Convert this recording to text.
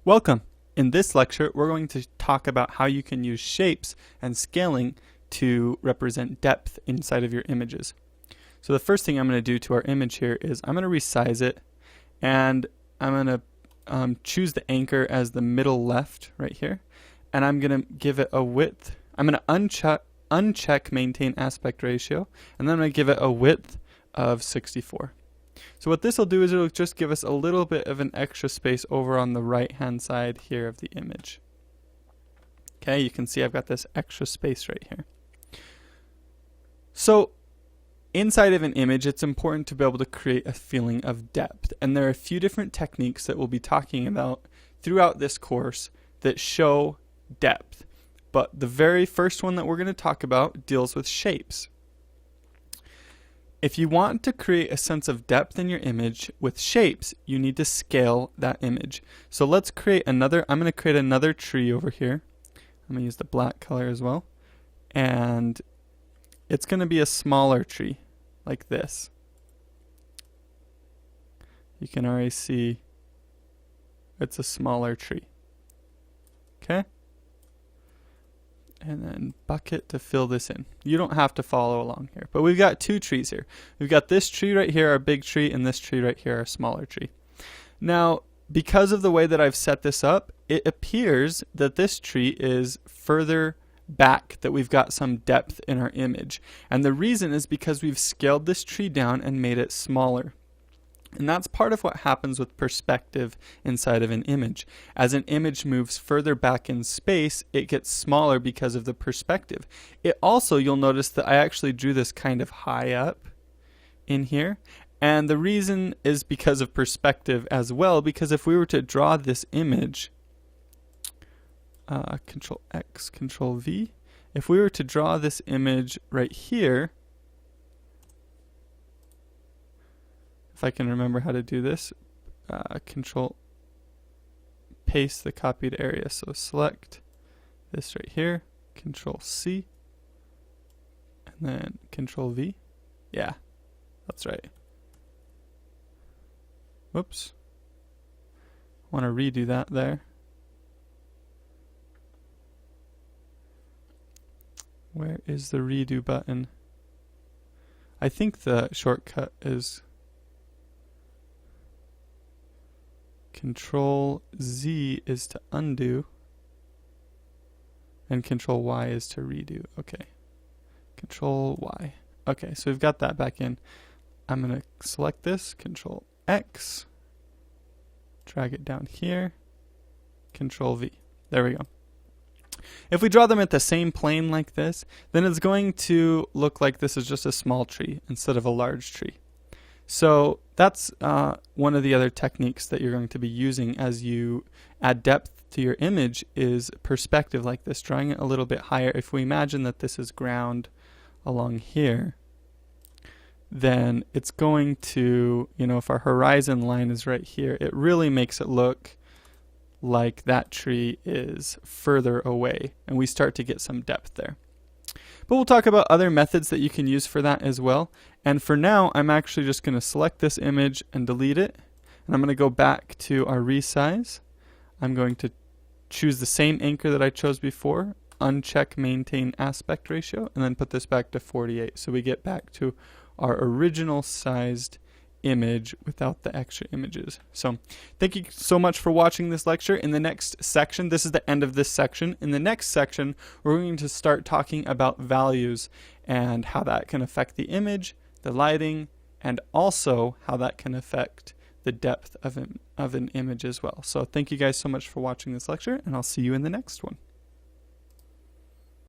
Welcome! In this lecture, we're going to talk about how you can use shapes and scaling to represent depth inside of your images. So the first thing I'm going to do to our image here is I'm going to resize it, and I'm going to choose the anchor as the middle left right here, and I'm going to give it a width. I'm going to uncheck maintain aspect ratio, and then I'm going to give it a width of 64. So what this will do is it'll just give us a little bit of an extra space over on the right hand side here of the image. Okay, you can see I've got this extra space right here. So inside of an image, it's important to be able to create a feeling of depth. And there are a few different techniques that we'll be talking about throughout this course that show depth. But the very first one that we're going to talk about deals with shapes. If you want to create a sense of depth in your image with shapes, you need to scale that image. So let's create another, I'm going to create another tree over here. I'm going to use the black color as well. And it's going to be a smaller tree, like this. You can already see it's a smaller tree. Okay? And then bucket to fill this in. You don't have to follow along here, but we've got two trees here. We've got this tree right here, our big tree, and this tree right here, our smaller tree. Now, because of the way that I've set this up, it appears that this tree is further back, that we've got some depth in our image. And the reason is because we've scaled this tree down and made it smaller. And that's part of what happens with perspective inside of an image. As an image moves further back in space, it gets smaller because of the perspective. It also, you'll notice that I actually drew this kind of high up in here. And the reason is because of perspective as well, because if we were to draw this image, Control X, Control V, if we were to draw this image right here, if I can remember how to do this, Control paste the copied area. So select this right here, Control C, and then Control V. Yeah, that's right. Whoops. I want to redo that there. Where is the redo button? I think the shortcut is Control Z is to undo, and Control Y is to redo. Okay. Control Y. Okay, so we've got that back in. I'm going to select this, Control X, drag it down here, Control V. There we go. If we draw them at the same plane like this, then it's going to look like this is just a small tree instead of a large tree. So that's one of the other techniques that you're going to be using as you add depth to your image is perspective like this, drawing it a little bit higher. If we imagine that this is ground along here, then it's going to, if our horizon line is right here, it really makes it look like that tree is further away, and we start to get some depth there. But we'll talk about other methods that you can use for that as well. And for now, I'm actually just going to select this image and delete it. And I'm going to go back to our resize. I'm going to choose the same anchor that I chose before, uncheck maintain aspect ratio, and then put this back to 48. So we get back to our original sized image without the extra images. So thank you so much for watching this lecture. In the next section, this is the end of this section. In the next section, we're going to start talking about values and how that can affect the image, the lighting, and also how that can affect the depth of an image as well. So thank you guys so much for watching this lecture, and I'll see you in the next one.